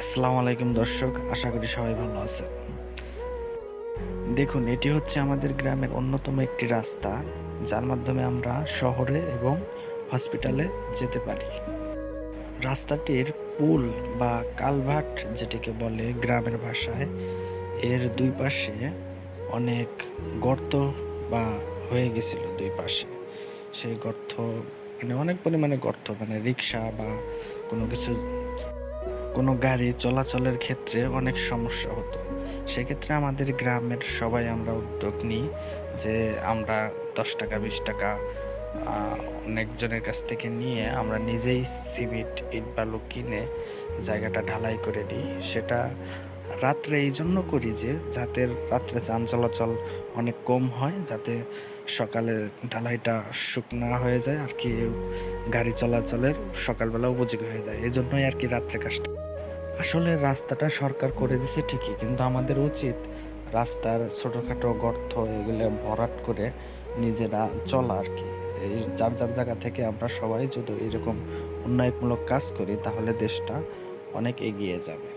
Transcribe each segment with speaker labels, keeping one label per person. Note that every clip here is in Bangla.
Speaker 1: আসসালামু আলাইকুম দর্শক, আশা করি সবাই ভালো আছে। দেখুন, এটি হচ্ছে আমাদের গ্রামের অন্যতম একটি রাস্তা, যার মাধ্যমে আমরা শহরে এবং হসপিটালে যেতে পারি। রাস্তাটির পুল বা কালভার্ট যেটিকে বলে গ্রামের ভাষায়, এর দুই পাশে অনেক গর্ত বা হয়ে গেছিল দুই পাশে। সেই গর্ত অনেক পরিমাণে গর্ত, রিক্সা বা কোনো কিছু, কোনো গাড়ি চলাচলের ক্ষেত্রে অনেক সমস্যা হতো। সেক্ষেত্রে আমাদের গ্রামের সবাই আমরা উদ্যোগ নিই যে আমরা 10 টাকা 20 টাকা অনেকজনের কাছ থেকে নিয়ে আমরা নিজেই সিমেন্ট ইট বালু কিনে জায়গাটা ঢালাই করে দিই। সেটা রাত্রে এই জন্য করি যে যাতে রাত্রে যান চলাচল অনেক কম হয়, যাতে সকালে ঢালাইটা শুকনা হয়ে যায় আর কি, গাড়ি চলাচলের সকালবেলা উপযোগী হয়ে যায়। এই জন্যই আর কি রাত্রে কাজটা। আসলে রাস্তাটা সরকার করে দিছে ঠিকই, কিন্তু আমাদের উচিত রাস্তার ছোটোখাটো গর্ত এগুলো ভরাট করে নিজেরা চলা আর কি। এই যার যার জায়গা থেকে আমরা সবাই যদি এরকম উন্নয়নমূলক কাজ করি তাহলে দেশটা অনেক এগিয়ে যাবে।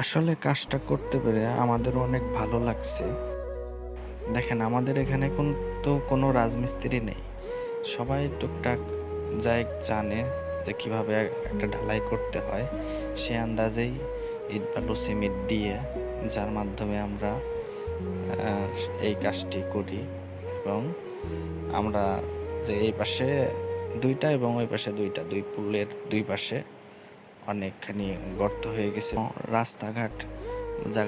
Speaker 1: আসলে কাজটা করতে পেরে আমাদেরও অনেক ভালো লাগছে। দেখেন, আমাদের এখানে কিন্তু কোনো রাজমিস্ত্রি নেই, সবাই টুকটাক যাই জানে যে কিভাবে একটা ঢালাই করতে হয়, সে আন্দাজেই ইট বালু সিমেন্ট দিয়ে, যার মাধ্যমে আমরা এই কাজটি করি। এবং আমরা যে এই পাশে দুইটা এবং ওই পাশে দুইটা, দুই পুলের দুই পাশে অনেকখানি গর্ত হয়ে গেছে, রাস্তাঘাট জায়গায়